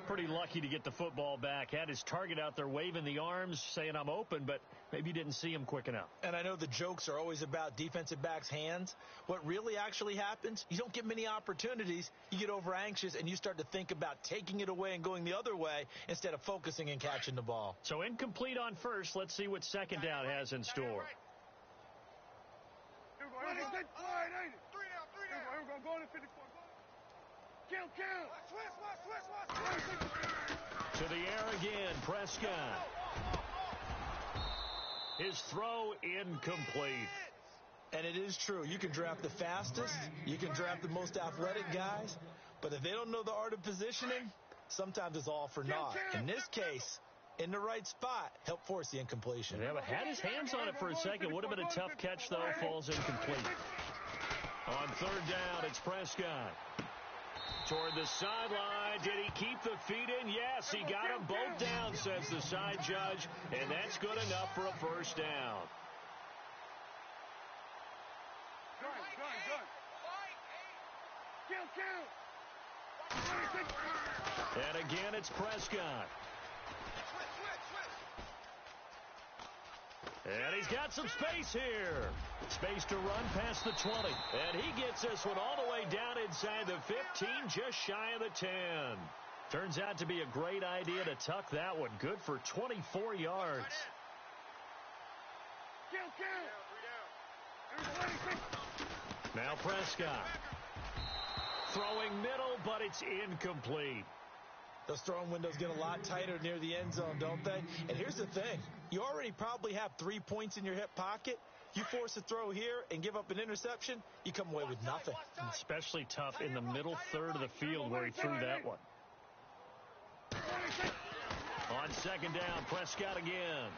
Pretty lucky to get the football back. Had his target out there waving the arms, saying I'm open, but maybe didn't see him quick enough. And I know the jokes are always about defensive backs' hands. What really actually happens, you don't get many opportunities. You get over anxious, and you start to think about taking it away and going the other way instead of focusing and catching the ball. So incomplete on first. Let's see what second down has in store. Here we go. Wide eight. Three down. Here we go. Going to 54. Kill. To the air again, Prescott. His throw incomplete. And it is true. You can draft the fastest. You can draft the most athletic guys. But if they don't know the art of positioning, sometimes it's all for naught. In this case, in the right spot, help force the incompletion. Yeah, but had his hands on it for a second. Would have been a tough catch, though. Falls incomplete. On third down, it's Prescott. Toward the sideline. Did he keep the feet in? Yes, he got them both down, says the side judge. And that's good enough for a first down. And again, it's Prescott. And he's got some space here. Space to run past the 20. And he gets this one all the way down inside the 15, just shy of the 10. Turns out to be a great idea to tuck that one. Good for 24 yards. Now Prescott. Throwing middle, but it's incomplete. Those throwing windows get a lot tighter near the end zone, don't they? And here's the thing. You already probably have 3 points in your hip pocket. You force a throw here and give up an interception, you come away with nothing. Especially tough in the middle third of the field where he threw that one. On second down, Prescott again.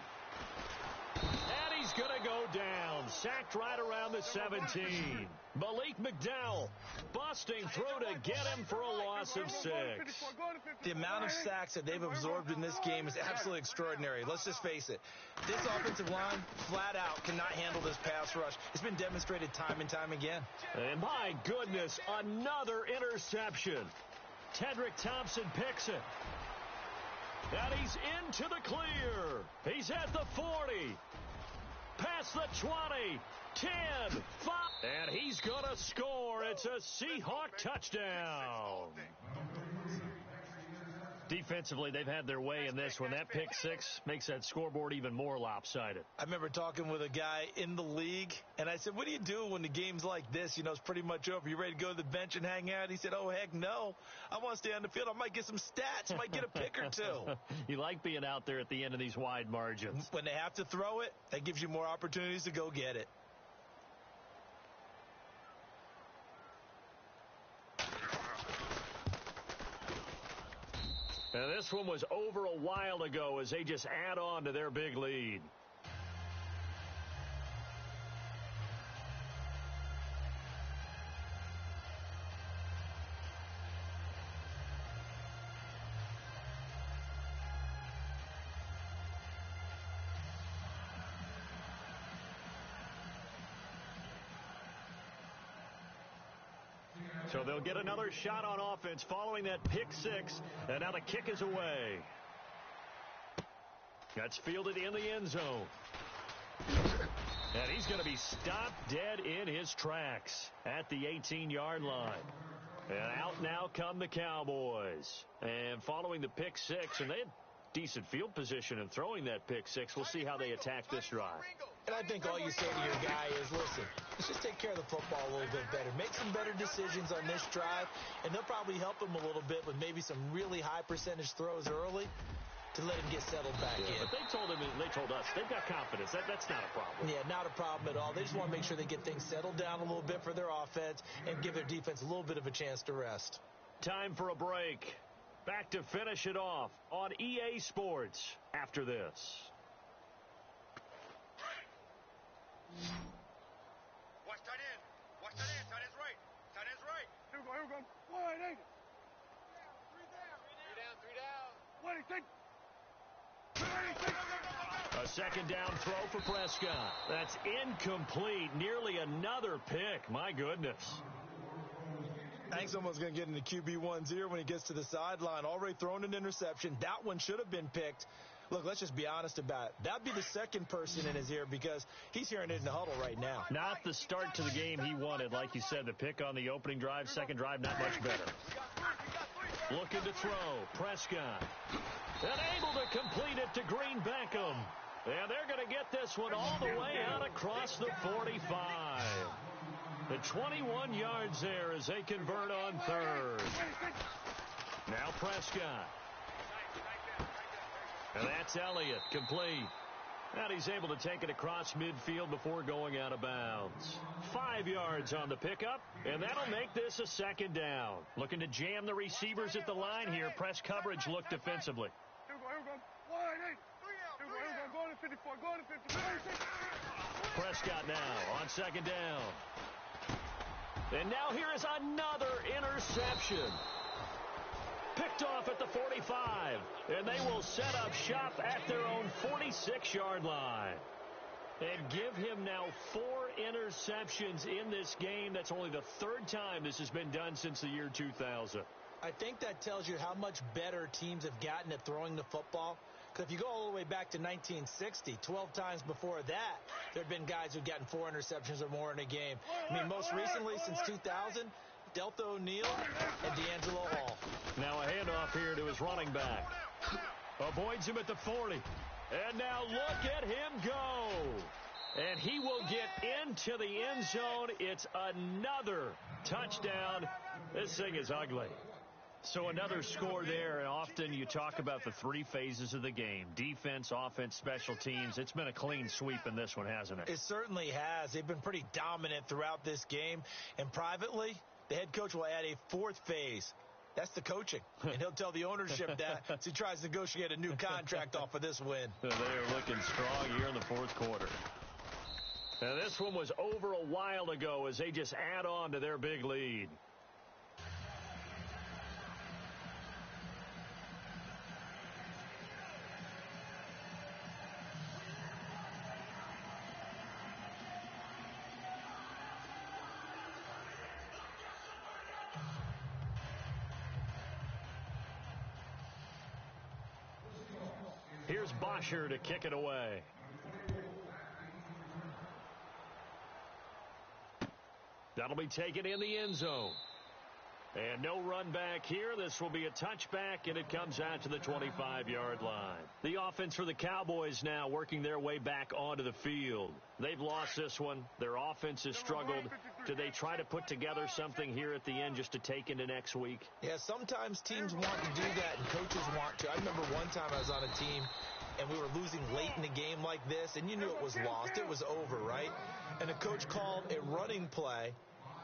And he's going to go down. Sacked right around the 17. Malik McDowell busting through to get him for a loss of 6. The amount of sacks that they've absorbed in this game is absolutely extraordinary. Let's just face it. This offensive line, flat out, cannot handle this pass rush. It's been demonstrated time and time again. And my goodness, another interception. Tedrick Thompson picks it. And he's into the clear. He's at the 40. Past the 20. 10. 5. And he's going to score. It's a Seahawk touchdown. Defensively, they've had their way in this one. That pick six makes that scoreboard even more lopsided. I remember talking with a guy in the league, and I said, what do you do when the game's like this? You know, it's pretty much over. You ready to go to the bench and hang out? He said, oh, heck no. I want to stay on the field. I might get some stats. I might get a pick or two. You like being out there at the end of these wide margins. When they have to throw it, that gives you more opportunities to go get it. And this one was over a while ago as they just add on to their big lead. So they'll get another shot on offense following that pick six. And now the kick is away. That's fielded in the end zone. And he's going to be stopped dead in his tracks at the 18-yard line. And out now come the Cowboys. And following the pick six, and they had decent field position in throwing that pick six. We'll see how they attack this drive. And I think all you say to your guy is, listen, let's just take care of the football a little bit better. Make some better decisions on this drive, and they'll probably help him a little bit with maybe some really high percentage throws early to let him get settled back in. But they told us, they've got confidence. That's not a problem. Yeah, not a problem at all. They just want to make sure they get things settled down a little bit for their offense and give their defense a little bit of a chance to rest. Time for a break. Back to finish it off on EA Sports after this. Watch tight end. Watch tight end. Tight end's right. Tight end's right. Here we go. Wide eight. Three down. A second down throw for Prescott. That's incomplete. Nearly another pick. My goodness. I think someone's going to get into QB1's ear when he gets to the sideline. Already thrown an interception. That one should have been picked. Look, let's just be honest about it. That'd be the second person in his ear because he's hearing it in the huddle right now. Not the start to the game he wanted. Like you said, the pick on the opening drive, second drive, not much better. Looking to throw. Prescott. And able to complete it to Green Beckham. And they're going to get this one all the way out across the 45. The 21 yards there as they convert on third. Now Prescott. And that's Elliott, complete. And he's able to take it across midfield before going out of bounds. 5 yards on the pickup, and that'll make this a second down. Looking to jam the receivers at the line here. Press coverage look defensively. Here we go. Wide eight. Here we go. Going to 54. Going to 54. Prescott now on second down. And now here is another interception. Picked off at the 45, and they will set up shop at their own 46-yard line. And give him now 4 interceptions in this game. That's only the third time this has been done since the year 2000. I think that tells you how much better teams have gotten at throwing the football. Because if you go all the way back to 1960, 12 times before that, there have been guys who've gotten 4 interceptions or more in a game. I mean, most recently, since 2000, Delta O'Neal and D'Angelo Hall. Now a handoff here to his running back. Avoids him at the 40. And now look at him go. And he will get into the end zone. It's another touchdown. This thing is ugly. So another score there, and often you talk about the 3 phases of the game. Defense, offense, special teams. It's been a clean sweep in this one, hasn't it? It certainly has. They've been pretty dominant throughout this game. And privately, the head coach will add a 4th phase. That's the coaching. And he'll tell the ownership that as he tries to negotiate a new contract off of this win. They are looking strong here in the 4th quarter. Now this one was over a while ago as they just add on to their big lead. Here's Bosher to kick it away. That'll be taken in the end zone. And no run back here. This will be a touchback, and it comes out to the 25-yard line. The offense for the Cowboys now working their way back onto the field. They've lost this one. Their offense has struggled. Do they try to put together something here at the end just to take into next week? Yeah, sometimes teams want to do that, and coaches want to. I remember one time I was on a team, and we were losing late in the game like this, and you knew it was lost. It was over, right? And the coach called a running play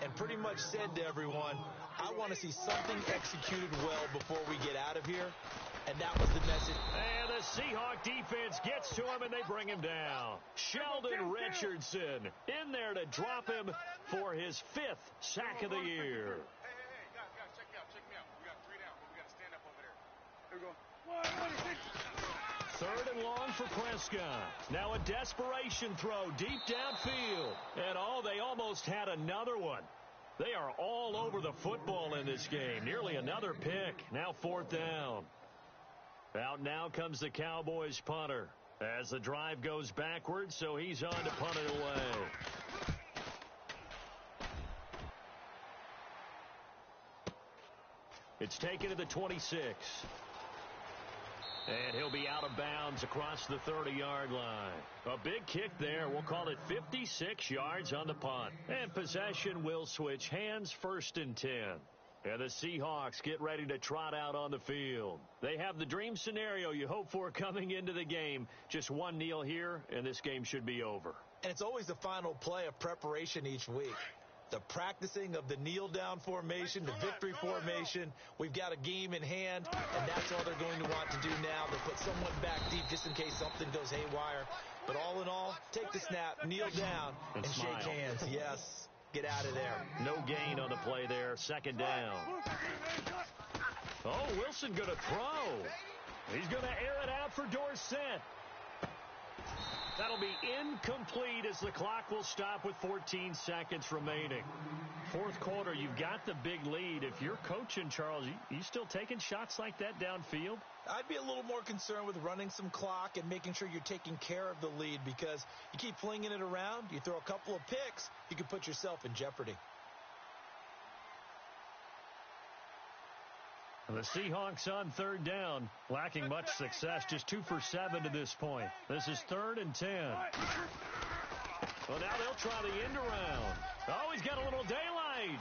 and pretty much said to everyone, I want to see something executed well before we get out of here. And that was the message. And the Seahawk defense gets to him, and they bring him down. Sheldon Richardson in there to drop him for his 5th sack of the year. Hey, guys, check me out. We got 3 down. We got to stand up over there. Here we go. 3rd and long for Prescott. Now a desperation throw deep downfield. And they almost had another one. They are all over the football in this game. Nearly another pick. Now 4th down. Out now comes the Cowboys punter. As the drive goes backwards, so he's on to punt it away. It's taken to the 26. And he'll be out of bounds across the 30-yard line. A big kick there. We'll call it 56 yards on the punt. And possession will switch hands, 1st and 10. And the Seahawks get ready to trot out on the field. They have the dream scenario you hope for coming into the game. Just one kneel here, and this game should be over. And it's always the final play of preparation each week. The practicing of the kneel-down formation, the victory formation. We've got a game in hand, and that's all they're going to want to do now. They'll put someone back deep just in case something goes haywire. But all in all, take the snap, kneel down, and shake hands. Yes, get out of there. No gain on the play there. 2nd down. Oh, Wilson going to throw. He's going to air it out for Dorsett. That'll be incomplete as the clock will stop with 14 seconds remaining. 4th quarter, you've got the big lead. If you're coaching, Charles, you still taking shots like that downfield? I'd be a little more concerned with running some clock and making sure you're taking care of the lead, because you keep flinging it around, you throw a couple of picks, you can put yourself in jeopardy. The Seahawks on 3rd down, lacking much success, just 2 for 7 to this point. This is 3rd and 10. Well, now they'll try the end around. Oh, he's got a little daylight.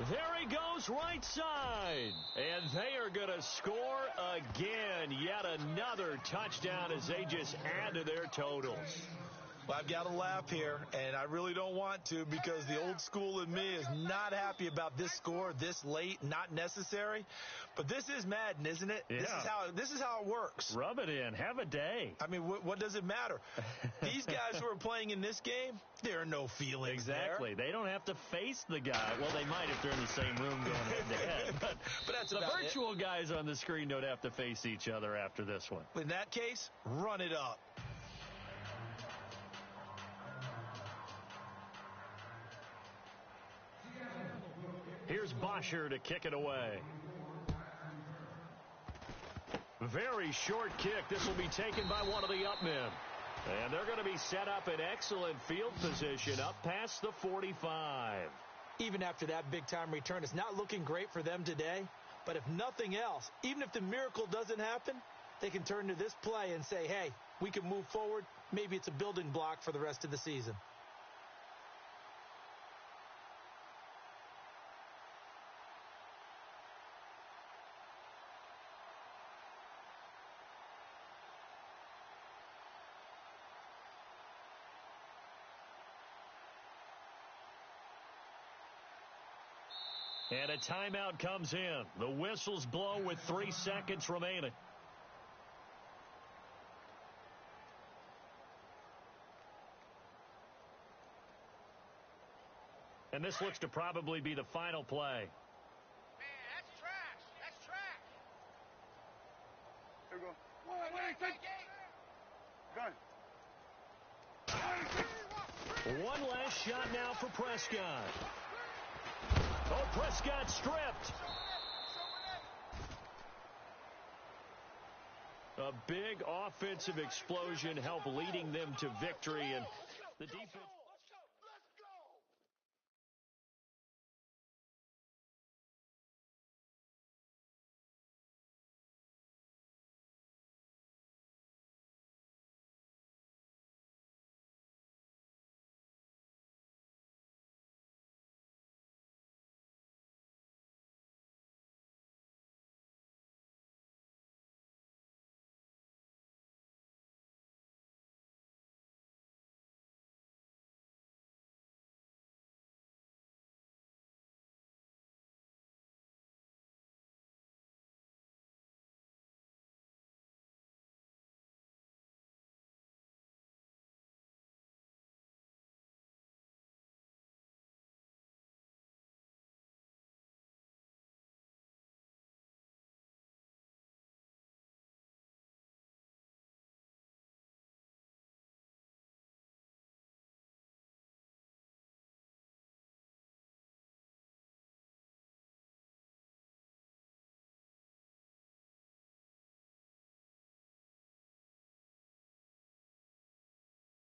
There he goes, right side. And they are going to score again. Yet another touchdown as they just add to their totals. Well, I've got to laugh here, and I really don't want to, because the old school in me is not happy about this score this late, not necessary. But this is Madden, isn't it? Yeah. This is how it works. Rub it in. Have a day. I mean, what does it matter? These guys who are playing in this game, there are no feelings Exactly. there. They don't have to face the guy. Well, they might if they're in the same room going head-to-head. But that's the virtual guys on the screen don't have to face each other after this one. In that case, run it up. Here's Bosher to kick it away. Very short kick. This will be taken by one of the up men. And they're going to be set up in excellent field position up past the 45. Even after that big-time return, it's not looking great for them today. But if nothing else, even if the miracle doesn't happen, they can turn to this play and say, hey, we can move forward. Maybe it's a building block for the rest of the season. And a timeout comes in. The whistles blow with 3 seconds remaining. And this looks to probably be the final play. Man, that's trash. That's trash. Here we go. Gun. One last shot now for Prescott. Oh, Prescott stripped. A big offensive explosion helped leading them to victory, and the defense...